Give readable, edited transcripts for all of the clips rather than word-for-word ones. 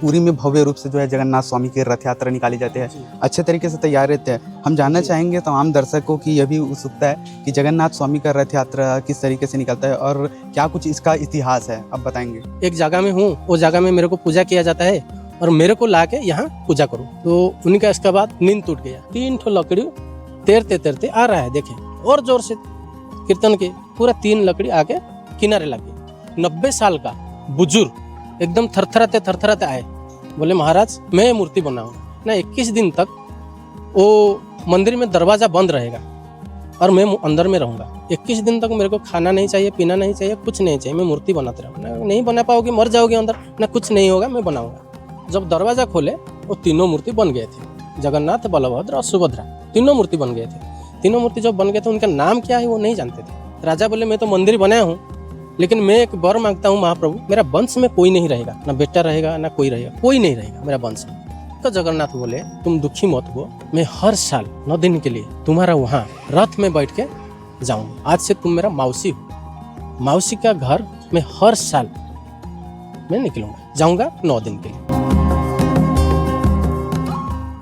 पूरी में भव्य रूप से जो है जगन्नाथ स्वामी की रथ यात्रा निकाली जाती है, अच्छे तरीके से तैयार रहते हैं। हम जानना चाहेंगे तमाम दर्शकों की यह भी उत्सुकता है कि जगन्नाथ स्वामी का रथ यात्रा किस तरीके से निकलता है और क्या कुछ इसका इतिहास है, अब बताएंगे। एक जगह में हूँ, वो जगह में मेरे को पूजा किया जाता है और मेरे को लाके यहाँ पूजा करो। तो उनका इसके बाद नींद टूट गया। 3 ठो लकड़ी तैरते तैरते आ रहा है, देखे और जोर से कीर्तन के पूरा 3 लकड़ी आके किनारे लग गई। 90 साल का बुजुर्ग एकदम थरथराते आए, बोले महाराज मैं मूर्ति बनाऊंगा ना। 21 दिन तक वो मंदिर में दरवाजा बंद रहेगा और मैं अंदर में रहूंगा। 21 दिन तक मेरे को खाना नहीं चाहिए, पीना नहीं चाहिए, कुछ नहीं चाहिए, मैं मूर्ति बनाते रहूँगा। नहीं बना पाओगे, मर जाओगे अंदर, ना कुछ नहीं होगा, मैं बनाऊंगा। जब दरवाजा खोले वो तीनों मूर्ति बन गए थे, जगन्नाथ, बलभद्र और सुभद्रा, तीनों मूर्ति बन गए थे। तीनों मूर्ति जब बन गए थे, उनका नाम क्या है वो नहीं जानते थे। राजा बोले मैं तो मंदिर बनाया हूँ, लेकिन मैं एक वर मांगता हूँ महाप्रभु, मेरा वंश में कोई नहीं रहेगा, ना बेटा रहेगा ना कोई रहेगा, कोई नहीं रहेगा मेरा वंश में। तो जगन्नाथ बोले तुम दुखी मत हो, मैं हर साल 9 दिन के लिए तुम्हारा वहाँ रथ में बैठ के जाऊंगा। आज से तुम मेरा मौसी हो, मौसी का घर मैं हर साल मैं निकलूंगा, जाऊंगा 9 दिन के लिए।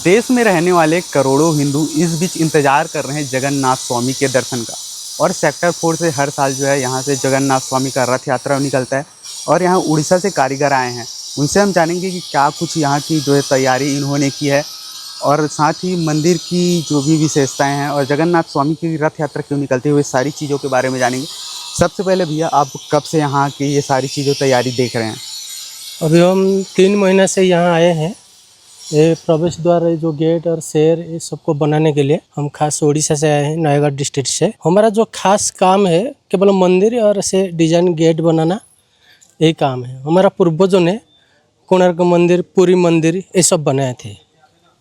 देश में रहने वाले करोड़ों हिंदू इस बीच इंतजार कर रहे हैं जगन्नाथ स्वामी के दर्शन का, और सेक्टर 4 से हर साल जो है यहाँ से जगन्नाथ स्वामी का रथ यात्रा निकलता है। और यहाँ उड़ीसा से कारीगर आए हैं, उनसे हम जानेंगे कि क्या कुछ यहाँ की जो है तैयारी इन्होंने की है, और साथ ही मंदिर की जो भी विशेषताएं हैं और जगन्नाथ स्वामी की रथ यात्रा क्यों निकलती है, सारी चीज़ों के बारे में जानेंगे। सबसे पहले भैया, आप कब से यहाँ की ये सारी चीज़ों तैयारी देख रहे हैं? अभी हम 3 महीने से यहाँ आए हैं। ये प्रवेश द्वार, जो गेट और शेर, ये सबको बनाने के लिए हम खास उड़ीसा से आए हैं, नयागढ़ डिस्ट्रिक्ट से। हमारा जो खास काम है केवल मंदिर और ऐसे डिजाइन गेट बनाना, यही काम है। हमारा पूर्वजों ने कोणार्क मंदिर, पुरी मंदिर, ये सब बनाए थे।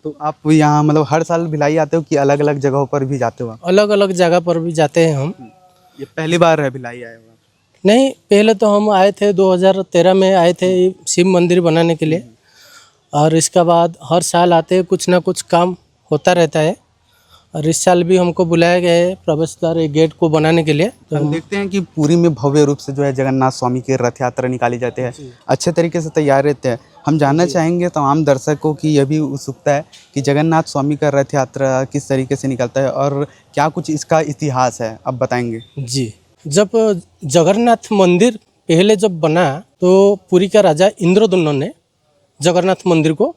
तो आप यहाँ मतलब हर साल भिलाई आते हो कि अलग अलग जगहों पर भी जाते हो? अलग अलग जगह पर भी जाते हैं हम। ये पहली बार है भिलाई आए हो? नहीं, पहले तो हम आए थे 2013 में आए थे शिव मंदिर बनाने के लिए, और इसके बाद हर साल आते हैं, कुछ ना कुछ काम होता रहता है। और इस साल भी हमको बुलाया गया है प्रवेश द्वार गेट को बनाने के लिए। तो हम देखते हैं कि पूरी में भव्य रूप से जो है जगन्नाथ स्वामी की रथ यात्रा निकाली जाती है, अच्छे तरीके से तैयार रहते हैं। हम जानना चाहेंगे तमाम दर्शकों की यह भी उत्सुकता है कि जगन्नाथ स्वामी का रथ यात्रा किस तरीके से निकलता है और क्या कुछ इसका इतिहास है, अब बताएंगे। जी, जब जगन्नाथ मंदिर पहले जब बना तो पुरी का राजा इंद्रदुम्न ने जगन्नाथ मंदिर को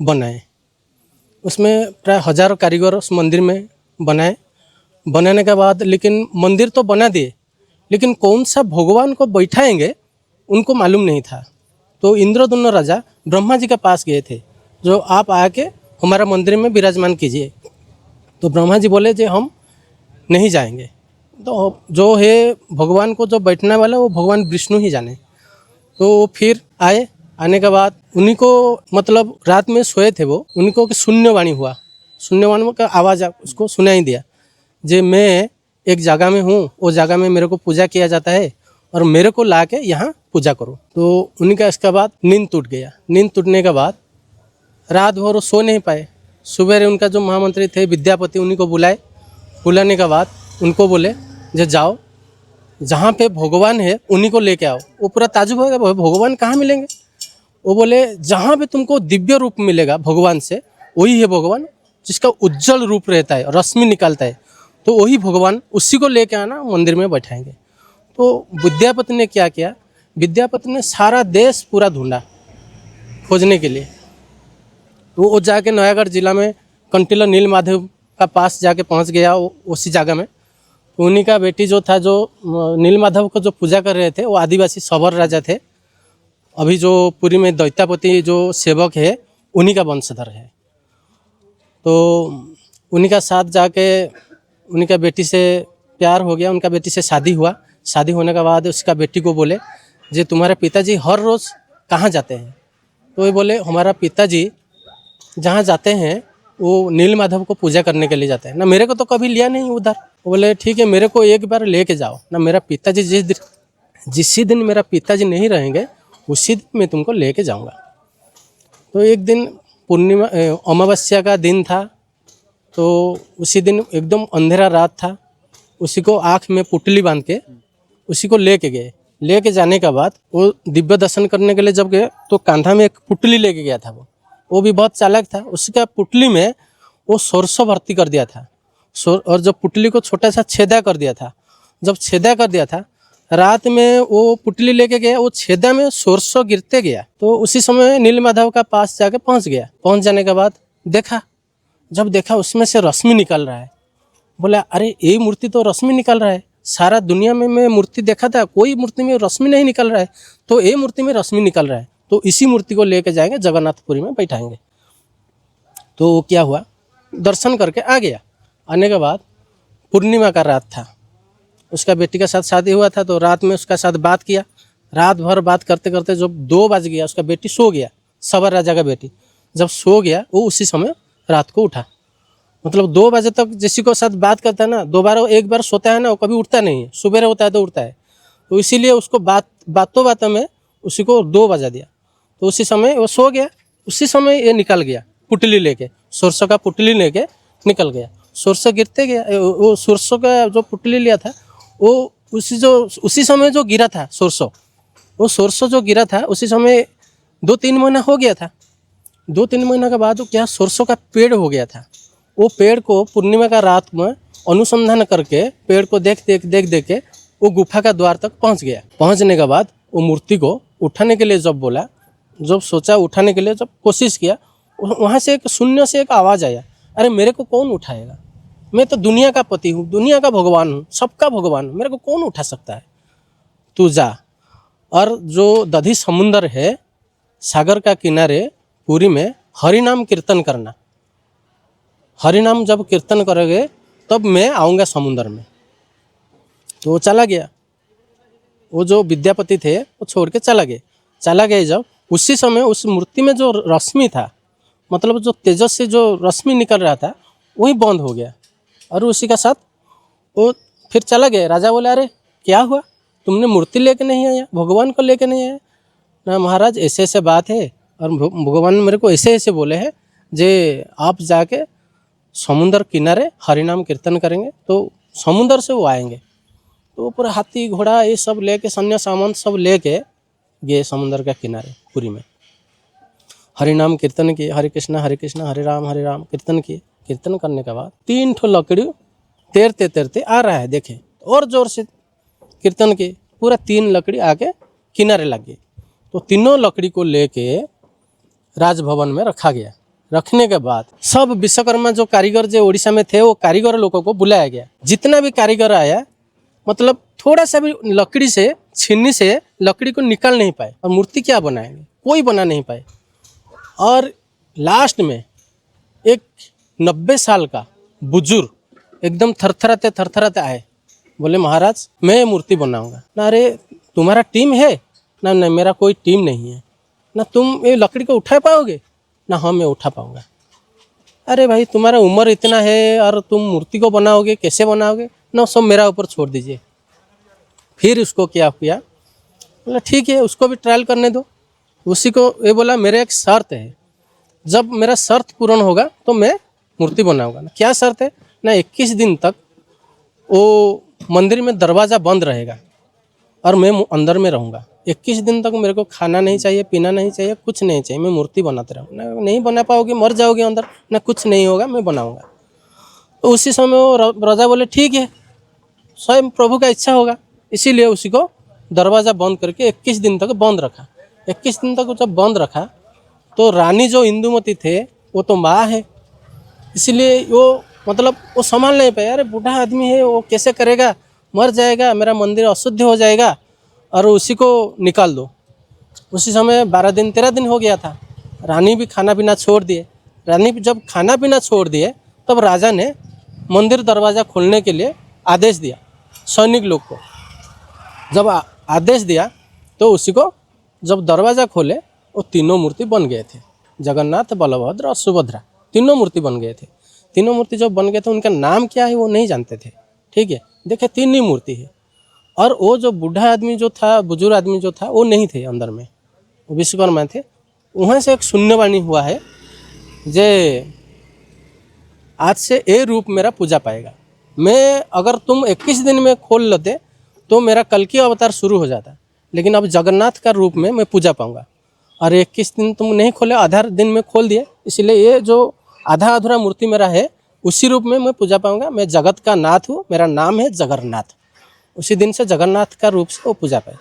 बनाए। उसमें प्राय हजारों कारीगर उस मंदिर में बनाए। बनाने के बाद लेकिन मंदिर तो बना दिए, लेकिन कौन सा भगवान को बैठाएंगे उनको मालूम नहीं था। तो इंद्रदुम्न राजा ब्रह्मा जी के पास गए थे, जो आप आके हमारा मंदिर में विराजमान कीजिए। तो ब्रह्मा जी बोले जे हम नहीं जाएंगे। तो जो है भगवान को जो बैठने वाला वो भगवान विष्णु ही जाने। तो फिर आए, आने के बाद उन्हीं को मतलब रात में सोए थे वो, उन्हीं को शून्यवाणी हुआ। शून्यवाणी का आवाज़ उसको सुनाई दिया, जे मैं एक जगह में हूँ, वो जगह में मेरे को पूजा किया जाता है और मेरे को ला के यहाँ पूजा करो। तो उन्हीं का इसके बाद नींद टूट गया। नींद टूटने के बाद रात भर वो सो नहीं पाए। सुबह उनका जो महामंत्री थे विद्यापति, उन्हीं को बुलाए। बुलाने के बाद उनको बोले जे जाओ, जहाँ पे भगवान है उन्हीं को लेके आओ। वो पूरा ताजुब हो गया, भगवान कहाँ मिलेंगे? वो बोले जहाँ पे तुमको दिव्य रूप मिलेगा भगवान से, वही है भगवान, जिसका उज्जवल रूप रहता है, रश्मि निकालता है, तो वही भगवान, उसी को लेके आना, मंदिर में बैठाएंगे। तो विद्यापति ने क्या किया, विद्यापति ने सारा देश पूरा ढूंढा खोजने के लिए। तो वो जाके नयागढ़ जिला में कंटिला नीलमाधव का पास जाके पहुंच गया, उसी जगह में। तो उन्हीं का बेटी जो था, जो नीलमाधव को जो पूजा कर रहे थे, वो आदिवासी सबर राजा थे। अभी जो पुरी में दैत्यापति जो सेवक है, उन्हीं का वंशधर है। तो उन्हीं का साथ जाके उन्हीं का बेटी से प्यार हो गया, उनका बेटी से शादी हुआ। शादी होने के बाद उसका बेटी को बोले जे तुम्हारे पिताजी हर रोज़ कहाँ जाते हैं? तो ये बोले हमारा पिताजी जहाँ जाते हैं वो नीलमाधव को पूजा करने के लिए जाते हैं, ना मेरे को तो कभी लिया नहीं उधर। वो बोले ठीक है, मेरे को एक बार लेके जाओ ना, मेरा पिताजी जिस दिन मेरा पिताजी नहीं रहेंगे उसी दिन मैं तुमको लेके जाऊंगा। तो एक दिन पूर्णिमा अमावस्या का दिन था, तो उसी दिन एकदम अंधेरा रात था। उसी को आँख में पुतली बांध के उसी को लेके गए। लेके जाने के बाद वो दिव्य दर्शन करने के लिए जब गए तो कांधा में एक पुटली लेके गया था। वो भी बहुत चालाक था। उसका पुटली में वो सरसों भर्ती कर दिया था। और जब पुटली को छोटा सा छेदा कर दिया था, जब छेदा कर दिया था, रात में वो पुटली लेके गया, वो छेदा में सरसों गिरते गया। तो उसी समय नीलमाधव का पास जाके पहुंच गया। पहुंच जाने के बाद जब देखा उसमें से रश्मि निकल रहा है। बोला अरे ये मूर्ति तो रश्मि निकल रहा है, सारा दुनिया में मैं मूर्ति देखा था, कोई मूर्ति में रश्मि नहीं निकल रहा है, तो ये मूर्ति में रश्मि निकल रहा है, तो इसी मूर्ति को लेके जाएंगे जगन्नाथपुरी में बैठाएंगे। तो क्या हुआ, दर्शन करके आ गया। आने के बाद पूर्णिमा का रात था, उसका बेटी के साथ शादी हुआ था, तो रात में उसका साथ बात किया। रात भर बात करते करते जब 2 बज गया, उसका बेटी सो गया, सबर राजा का बेटी जब सो गया, वो उसी समय रात को उठा। मतलब 2 बजे तक जिसी को साथ बात करता है ना, दोबारा एक बार सोता है ना, वो कभी उठता नहीं है, सुबह होता है तो उठता है। तो इसीलिए उसको बातों में उसी को 2 बजा दिया। तो उसी समय वो सो गया, उसी समय ये निकल गया पुटली लेके, सरसों का पुटली लेके निकल गया। सरसों गिरते गया, वो सरसों का जो पुटली लिया था वो उसी समय जो गिरा था सरसों, वो सरसों जो गिरा था उसी समय 2-3 महीना हो गया था। 2-3 महीना के बाद वो क्या सरसों का पेड़ हो गया था। वो पेड़ को पूर्णिमा का रात में अनुसंधान करके पेड़ को देख के वो गुफा का द्वार तक पहुंच गया। पहुंचने के बाद वो मूर्ति को उठाने के लिए जब सोचा उठाने के लिए जब कोशिश किया, वहाँ से एक शून्य से एक आवाज़ आया, अरे मेरे को कौन उठाएगा, मैं तो दुनिया का पति हूँ, दुनिया का भगवान हूँ, सबका भगवान हूँ, मेरे को कौन उठा सकता है, तू जा। और जो दधी समुंदर है, सागर का किनारे पुरी में हरिनाम कीर्तन करना, हरिनाम जब कीर्तन करोगे तब मैं आऊँगा समुंदर में। तो वो चला गया, वो जो विद्यापति थे वो छोड़ के चला गए जब उसी समय उस मूर्ति में जो रश्मि था, मतलब जो तेजस से जो रश्मि निकल रहा था, वही बंद हो गया और उसी का साथ वो फिर चला गया। राजा बोले अरे क्या हुआ, तुमने मूर्ति लेके नहीं आया, भगवान को लेके नहीं आया ना। महाराज ऐसे ऐसे बात है और भगवान मेरे को ऐसे ऐसे बोले हैं जे आप जाके समुंदर किनारे हरिनाम कीर्तन करेंगे तो समुंदर से वो आएंगे। तो पूरा हाथी घोड़ा ये सब लेके सैन्य सामान सब लेके गए समुंदर के किनारे पुरी में। हरिनाम कीर्तन किए, हरे कृष्णा हरे राम कीर्तन किए। कीर्तन करने के बाद 3 ठो लकड़ी तैरते आ रहा है, देखे और जोर से कीर्तन किए, पूरा 3 लकड़ी आके किनारे लग गई। तो तीनों लकड़ी को लेके राजभवन में रखा गया। रखने के बाद सब विश्वकर्मा जो कारीगर जो उड़ीसा में थे, वो कारीगर लोगों को बुलाया गया। जितना भी कारीगर आया, मतलब थोड़ा सा भी लकड़ी से छीनी से लकड़ी को निकाल नहीं पाए और मूर्ति क्या बनाएंगे, कोई बना नहीं पाए। और लास्ट में एक 90 साल का बुजुर्ग एकदम थरथराते आए, बोले महाराज मैं मूर्ति बनाऊंगा ना। अरे तुम्हारा टीम है ना? नहीं मेरा कोई टीम नहीं है ना। तुम ये लकड़ी को उठा पाओगे ना? हाँ मैं उठा पाऊंगा। अरे भाई तुम्हारा उम्र इतना है और तुम मूर्ति को बनाओगे, कैसे बनाओगे ना? सब मेरा ऊपर छोड़ दीजिए। फिर उसको क्या किया, बोला ठीक है उसको भी ट्रायल करने दो। उसी को ये बोला मेरा एक शर्त है, जब मेरा शर्त पूर्ण होगा तो मैं मूर्ति बनाऊंगा ना। क्या शर्त है ना? 21 दिन तक वो मंदिर में दरवाज़ा बंद रहेगा और मैं अंदर में रहूँगा। 21 दिन तक मेरे को खाना नहीं चाहिए, पीना नहीं चाहिए, कुछ नहीं चाहिए, मैं मूर्ति बनाते रहूँगा। नहीं बना पाओगे, मर जाओगे अंदर ना, कुछ नहीं होगा, मैं बनाऊँगा। तो उसी समय वो राजा बोले ठीक है, स्वयं प्रभु का इच्छा होगा। इसीलिए उसी को दरवाज़ा बंद करके 21 दिन तक बंद रखा। 21 दिन तक जब बंद रखा तो रानी जो इंदुमती थे वो तो माँ है, इसीलिए वो मतलब वो संभाल नहीं पाए। अरे बूढ़ा आदमी है, वो कैसे करेगा, मर जाएगा, मेरा मंदिर अशुद्ध हो जाएगा, और उसी को निकाल दो। उसी समय 12 दिन 13 दिन हो गया था। रानी भी खाना पीना छोड़ दिए। रानी जब खाना पीना छोड़ दिए तब राजा ने मंदिर दरवाज़ा खोलने के लिए आदेश दिया सैनिक लोग को। जब आदेश दिया तो उसी को जब दरवाज़ा खोले वो तीनों मूर्ति बन गए थे, जगन्नाथ, बलभद्र और सुभद्रा, तीनों मूर्ति बन गए थे। तीनों मूर्ति जब बन गए थे उनका नाम क्या है वो नहीं जानते थे, ठीक है। देखे 3 ही मूर्ति है, और वो जो बूढ़ा आदमी जो था, बुजुर्ग आदमी जो था, वो नहीं थे अंदर में, वो विश्वकर्मा थे। वहाँ से एक शून्यवाणी हुआ है जे आज से ये रूप मेरा पूजा पाएगा। मैं अगर तुम 21 दिन में खोल लेते तो मेरा कल की अवतार शुरू हो जाता, लेकिन अब जगन्नाथ का रूप में मैं पूजा पाऊंगा। और 21 दिन तुम नहीं खोले, आधा दिन में खोल दिए, इसलिए ये जो आधा अधूरा मूर्ति मेरा है उसी रूप में मैं पूजा पाऊंगा। मैं जगत का नाथ हूँ, मेरा नाम है जगन्नाथ। उसी दिन से जगन्नाथ का रूप से वो पूजा पाए।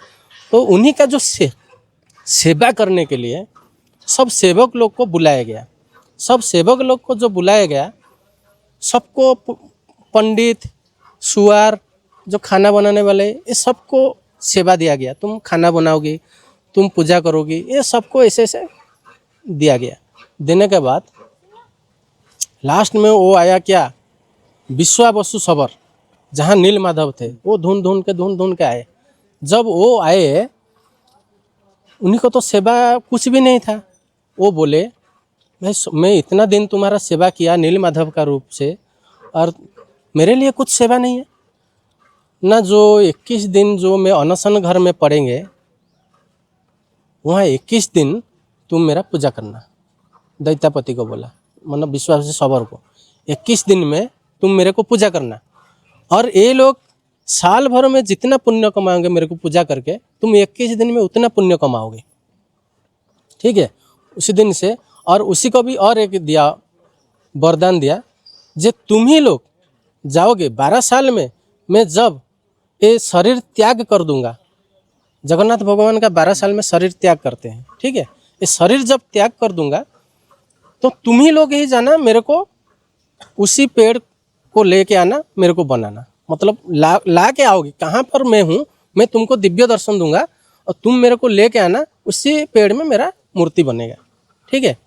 तो उन्हीं का जो सेवा करने के लिए सब सेवक लोग को बुलाया गया। सब सेवक लोग को जो बुलाया गया, सबको पंडित, सुआर, जो खाना बनाने वाले, ये सबको सेवा दिया गया। तुम खाना बनाओगी, तुम पूजा करोगी, ये सबको ऐसे ऐसे दिया गया। देने के बाद लास्ट में वो आया क्या, विश्वावसु सबर, जहाँ नील माधव थे, वो ढूंढ ढूंढ के आए। जब वो आए, उन्हीं को तो सेवा कुछ भी नहीं था। वो बोले, भाई मैं इतना दिन तुम्हारा सेवा किया नील माधव का रूप से, और मेरे लिए कुछ सेवा नहीं है ना। जो 21 दिन जो मैं अनशन घर में पड़ेंगे, वहाँ 21 दिन तुम मेरा पूजा करना। दैत्यापति को बोला, मतलब विश्वास से सबर को, 21 दिन में तुम मेरे को पूजा करना। और ये लोग साल भर में जितना पुण्य कमाओगे मेरे को पूजा करके, तुम 21 दिन में उतना पुण्य कमाओगे। ठीक है, उसी दिन से। और उसी को भी और एक दिया, वरदान दिया, जे तुम ही लोग जाओगे 12 साल में, मैं जब ये शरीर त्याग कर दूंगा। जगन्नाथ भगवान का 12 साल में शरीर त्याग करते हैं। ठीक है, ये शरीर जब त्याग कर दूंगा तो तुम ही लोग ही जाना, मेरे को उसी पेड़ को लेके आना, मेरे को बनाना। मतलब ला के आओगे, कहाँ पर मैं हूँ, मैं तुमको दिव्य दर्शन दूंगा और तुम मेरे को लेके आना, उसी पेड़ में मेरा मूर्ति बनेगा। ठीक है।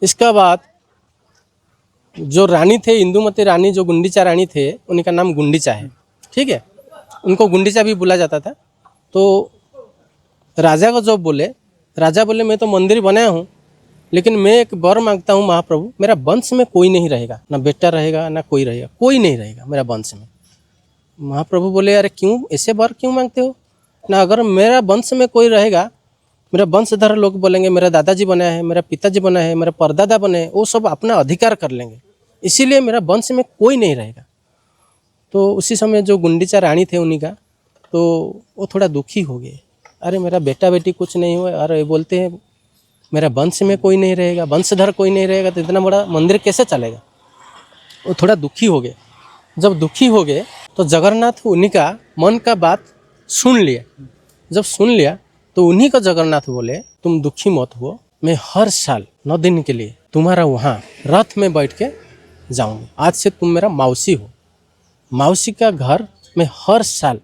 इसका बाद जो रानी थे, इंदुमती रानी, जो गुंडीचा रानी थे, उनका नाम गुंडीचा है। ठीक है, उनको गुंडीचा भी बोला जाता था। तो राजा को जब बोले, राजा बोले मैं तो मंदिर बनाया हूँ, लेकिन मैं एक वर मांगता हूँ महाप्रभु, मेरा वंश में कोई नहीं रहेगा, ना बेटा रहेगा ना कोई रहेगा, कोई नहीं रहेगा मेरा वंश में। महाप्रभु बोले, अरे क्यों ऐसे वर क्यों मांगते हो ना, अगर मेरा वंश में कोई रहेगा, मेरा वंशधर लोग बोलेंगे मेरा दादाजी बनाया है, मेरा पिताजी बना है, मेरा परदादा बने, वो सब अपना अधिकार कर लेंगे, इसीलिए मेरा वंश में कोई नहीं रहेगा। तो उसी समय जो गुंडीचा रानी थे उन्हीं का, तो वो थोड़ा दुखी हो गए। अरे मेरा बेटा बेटी कुछ नहीं हुआ, अरे बोलते हैं मेरा वंश में कोई नहीं रहेगा, वंशधर कोई नहीं रहेगा, तो इतना बड़ा मंदिर कैसे चलेगा। वो थोड़ा दुखी हो गए। जब दुखी हो गए तो जगन्नाथ उन्हीं का मन का बात सुन लिया। जब सुन लिया तो उन्हीं का जगन्नाथ बोले, तुम दुखी मत हो, मैं हर साल 9 दिन के लिए तुम्हारा वहाँ रथ में बैठ के जाऊँगी। आज से तुम मेरा मौसी हो, मौसी का घर मैं हर साल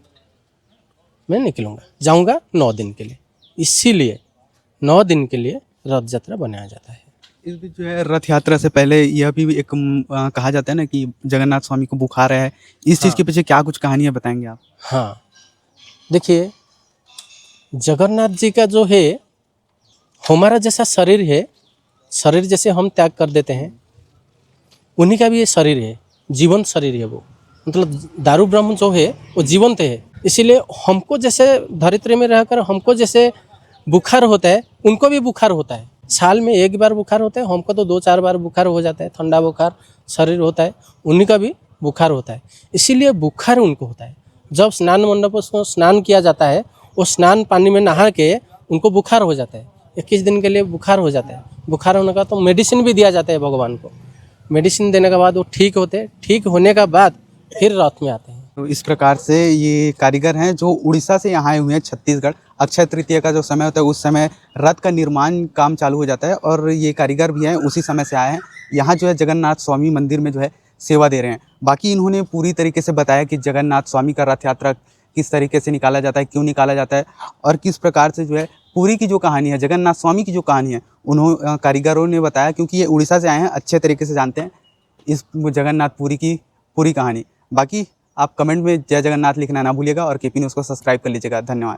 मैं निकलूँगा, जाऊँगा 9 दिन के लिए। इसीलिए 9 दिन के लिए रथ यात्रा बनाया जाता है। इस बीच जो है रथ यात्रा से पहले यह भी एक कहा जाता है ना कि जगन्नाथ स्वामी को बुखार है। इस चीज़ के पीछे क्या कुछ कहानियाँ बताएंगे आप? हाँ, देखिए जगन्नाथ जी का जो है, हमारा जैसा शरीर है, शरीर जैसे हम त्याग कर देते हैं, उन्हीं का भी ये शरीर है, जीवंत शरीर है वो। मतलब दारू ब्रह्म जो है वो जीवंत है। इसीलिए हमको जैसे धरित्री में रहकर हमको जैसे बुखार होता है, उनको भी बुखार होता है। साल में एक बार बुखार होता है, हमको तो 2-4 बार बुखार हो जाता है, ठंडा बुखार शरीर होता है, उन्हीं का भी बुखार होता है। इसीलिए बुखार उनको होता है। जब स्नान मंडप में स्नान किया जाता है, वो स्नान पानी में नहा के उनको बुखार हो जाता है, 21 दिन के लिए बुखार हो जाता है। बुखार होने का तो मेडिसिन भी दिया जाता है भगवान को। मेडिसिन देने के बाद वो ठीक होते हैं, ठीक होने का बाद फिर रथ में आते हैं। तो इस प्रकार से ये कारीगर हैं जो उड़ीसा से यहाँ आए हुए हैं छत्तीसगढ़। अक्षय तृतीया का जो समय होता है उस समय रथ का निर्माण काम चालू हो जाता है और ये कारीगर भी हैं उसी समय से आए हैं। यहाँ जो है जगन्नाथ स्वामी मंदिर में जो है सेवा दे रहे हैं। बाकी इन्होंने पूरी तरीके से बताया कि जगन्नाथ स्वामी का रथ यात्रा किस तरीके से निकाला जाता है, क्यों निकाला जाता है और किस प्रकार से जो है पूरी की जो कहानी है, जगन्नाथ स्वामी की जो कहानी है, कारीगरों ने बताया, क्योंकि ये उड़ीसा से आए हैं, अच्छे तरीके से जानते हैं इस जगन्नाथ पुरी की पूरी कहानी। बाकी आप कमेंट में जय जगन्नाथ लिखना ना भूलिएगा और केपी न्यूज़ को सब्सक्राइब कर लीजिएगा। धन्यवाद।